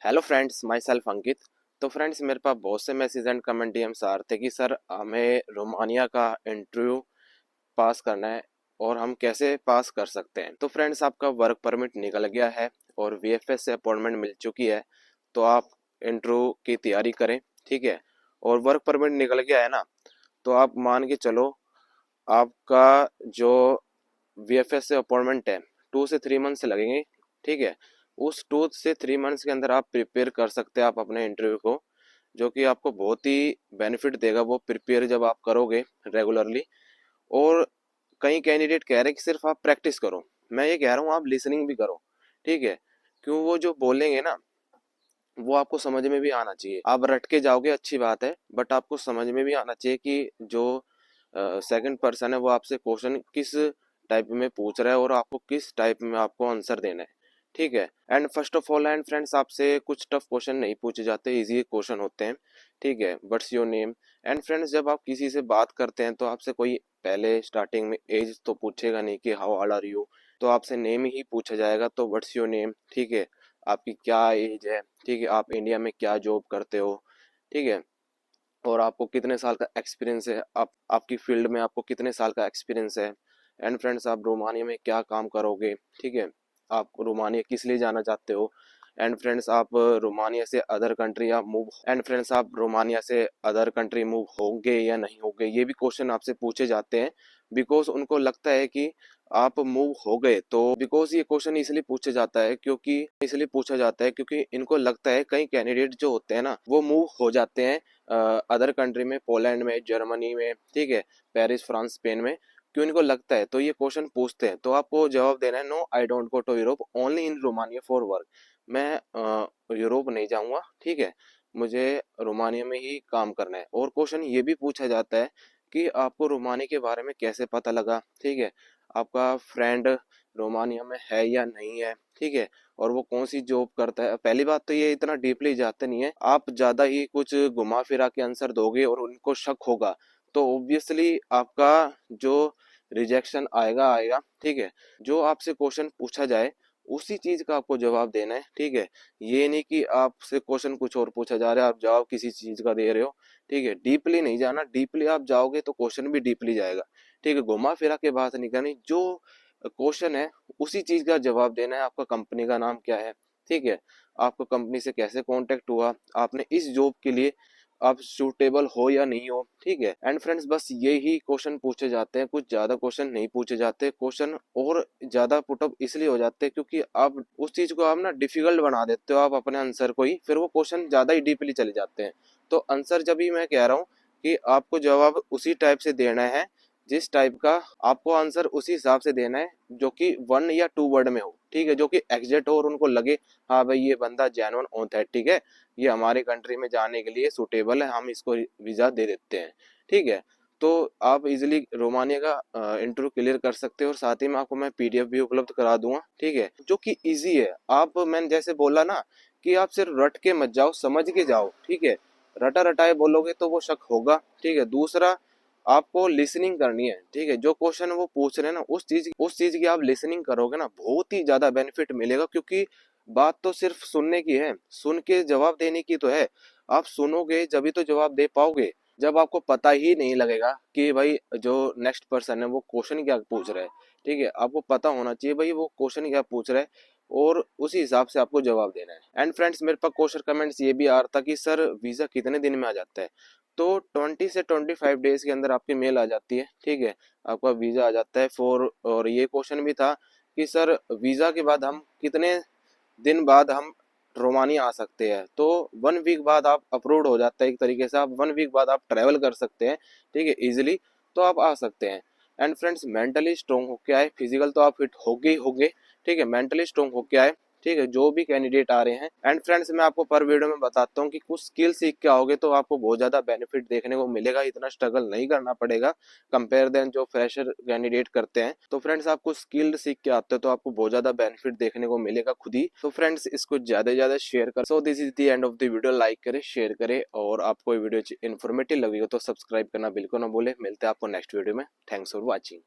Hello friends, my self अंकित। तो friends, मेरे पास बहुत से मैसेज एंड कमेंट डीएम्स आ रहे थे कि सर हमें रोमानिया का इंटरव्यू पास करना है और हम कैसे पास कर सकते हैं। तो फ्रेंड्स, आपका वर्क परमिट निकल गया है और वीएफएस से अपॉइंटमेंट मिल चुकी है, तो आप इंटरव्यू की तैयारी करें। ठीक है। और वर्क परमिट निकल गया है ना, तो आप मान के चलो आपका जो वीएफएस से अपॉइंटमेंट है 2 से 3 मंथ लगेंगे। ठीक है। उस 2 से 3 मंथ्स के अंदर आप प्रिपेयर कर सकते हैं आप अपने इंटरव्यू को, जो कि आपको बहुत ही बेनिफिट देगा वो प्रिपेयर जब आप करोगे रेगुलरली। और कई कैंडिडेट कह रहे हैं कि सिर्फ आप प्रैक्टिस करो, मैं ये कह रहा हूँ आप लिसनिंग भी करो। ठीक है। क्यों, वो जो बोलेंगे ना वो आपको समझ में भी आना चाहिए। आप रट के जाओगे अच्छी बात है, बट आपको समझ में भी आना चाहिए कि जो सेकंड पर्सन है वो आपसे क्वेश्चन किस टाइप में पूछ रहा है और आपको किस टाइप में आपको आंसर देना है। ठीक है। And first of all and friends, आपसे कुछ टफ क्वेश्चन नहीं पूछे जाते, इजी क्वेश्चन होते हैं। ठीक है। What's your name. And friends, जब आप किसी से बात करते हैं तो आपसे कोई पहले स्टार्टिंग में एज तो पूछेगा नहीं कि हाउ ओल्ड आर यू, तो आपसे नेम ही पूछा जाएगा। तो व्हाट्स योर नेम। ठीक है। आपकी क्या एज है। ठीक है। आप इंडिया में क्या जॉब करते हो। ठीक है। और आपको कितने साल का एक्सपीरियंस है, आप आपकी फील्ड में आपको कितने साल का एक्सपीरियंस है। एंड फ्रेंड्स, आप रोमानिया में क्या काम करोगे। ठीक है। आप रोमानिया किस लिए जाना चाहते हो। एंड फ्रेंड्स, आप रोमानिया से अदर कंट्री आप मूव एंड फ्रेंड्स आप रोमानिया से अदर कंट्री मूव होंगे या नहीं होंगे, ये भी क्वेश्चन आपसे पूछे जाते हैं। बिकॉज उनको लगता है कि आप मूव हो गए, तो बिकॉज ये क्वेश्चन इसलिए पूछा जाता है क्योंकि इनको लगता है कई कैंडिडेट जो होते हैं ना वो मूव हो जाते हैं अदर कंट्री में, पोलैंड में, जर्मनी में। ठीक है। पेरिस, फ्रांस, स्पेन में। क्यों इनको लगता है, तो ये क्वेश्चन पूछते हैं, तो आपको जवाब देना है no I don't go to Europe, only in Romania for work. मैं यूरोप नहीं जाऊंगा। ठीक है। मुझे रोमानिया में ही काम करना है। और क्वेश्चन ये भी पूछा जाता है कि आपको रोमानिया के बारे में कैसे पता लगा। ठीक है। आपका फ्रेंड रोमानिया में है या नहीं है। ठीक है। और वो कौन सी जॉब करता है। पहली बात तो ये इतना डीपली जाते नहीं है, आप ज्यादा ही कुछ घुमा फिरा के आंसर दोगे और उनको शक होगा, तो ऑब्वियसली आपका जो रिजेक्शन आएगा आएगा। ठीक है। जो आपसे क्वेश्चन पूछा जाए उसी चीज का आपको जवाब देना है। ठीक है। ये नहीं कि आपसे क्वेश्चन कुछ और पूछा जा रहा है, आप जवाब किसी चीज का दे रहे हो। ठीक है। डीपली नहीं जाना, डीपली आप जाओगे तो क्वेश्चन भी डीपली जाएगा। ठीक है। घुमा फिरा के बात नहीं करनी, जो क्वेश्चन है उसी चीज का जवाब देना है। आपका कंपनी का नाम क्या है। ठीक है। आपको कंपनी से कैसे कांटेक्ट हुआ, आपने इस जॉब के लिए आप सूटेबल हो या नहीं हो। ठीक है। एंड फ्रेंड्स, बस ये ही क्वेश्चन पूछे जाते हैं, कुछ ज्यादा क्वेश्चन नहीं पूछे जाते। क्वेश्चन और ज्यादा पुटअप इसलिए हो जाते हैं क्योंकि आप उस चीज को आप ना डिफिकल्ट बना देते हो आप अपने आंसर को ही, फिर वो क्वेश्चन ज्यादा ही डीपली चले जाते हैं। तो आंसर जब भी मैं कह रहा हूँ कि आपको जवाब उसी टाइप से देना है, जिस टाइप का आपको आंसर उसी हिसाब से देना है, जो कि 1 या 2 वर्ड में हो। ठीक है। जो कि एग्जैक्ट हो और उनको लगे हाँ भाई ये बंदा जेन्युइन ऑथेंटिक है, ये हमारे कंट्री में जाने के लिए सुटेबल है, हम इसको वीजा दे देते हैं। ठीक है। तो आप इजिली रोमानिया का इंटरव्यू क्लियर कर सकते हो और साथ ही में आपको मैं पीडीएफ भी उपलब्ध करा दूंगा। ठीक है। जो कि इजी है। आप, मैंने जैसे बोला ना कि आप सिर्फ रट के मत जाओ, समझ के जाओ। ठीक है। रटा रटाए बोलोगे तो वो शक होगा। ठीक है। दूसरा, आपको लिसनिंग करनी है। ठीक है। जो क्वेश्चन वो पूछ रहे हैं ना उस चीज की आप लिसनिंग करोगे ना, बहुत ही ज्यादा बेनिफिट मिलेगा। क्योंकि बात तो सिर्फ सुनने की है, सुन के जवाब देने की तो है। आप सुनोगे जब तो जवाब दे पाओगे, जब आपको पता ही नहीं लगेगा कि भाई जो नेक्स्ट पर्सन है वो क्वेश्चन क्या पूछ रहा है। ठीक है। आपको पता होना चाहिए भाई वो क्वेश्चन क्या पूछ रहा है और उसी हिसाब से आपको जवाब देना है। एंड फ्रेंड्स, मेरे पास क्वेश्चन कमेंट्स ये भी आ रहा था कि सर वीजा कितने दिन में आ जाता है। तो 20 से 25 डेज के अंदर आपकी मेल आ जाती है। ठीक है। आपका वीजा आ जाता है फॉर। और ये क्वेश्चन भी था कि सर वीजा के बाद हम कितने दिन बाद हम रोमानिया आ सकते हैं। तो 1 वीक बाद आप अप्रूव्ड हो जाता है, एक तरीके से आप 1 वीक बाद आप ट्रैवल कर सकते हैं। ठीक है। इजिली तो आप आ सकते हैं। एंड फ्रेंड्स, मेंटली स्ट्रांग होके आए, फिजिकल तो आप फिट होगे ही होगे। ठीक है। मेंटली स्ट्रांग होके आए। ठीक है। जो भी कैंडिडेट आ रहे हैं। एंड फ्रेंड्स, मैं आपको पर वीडियो में बताता हूँ कि कुछ स्किल सीख के आओगे तो आपको बहुत ज्यादा बेनिफिट देखने को मिलेगा, इतना स्ट्रगल नहीं करना पड़ेगा कंपेयर देन जो फ्रेशर कैंडिडेट करते हैं। तो फ्रेंड्स, आपको स्किल्ड सीख के आते हो तो आपको बहुत ज्यादा बेनिफिट देखने को मिलेगा खुद ही। तो फ्रेंड्स, इसको ज्यादा से ज्यादा शेयर कर। So this is the end of the video. Like करें, शेयर करें और आपको ये वीडियो इन्फॉर्मेटिव लगी हो तो सब्सक्राइब करना बिल्कुल ना भूले। मिलते हैं आपको नेक्स्ट वीडियो में। Thanks for watching.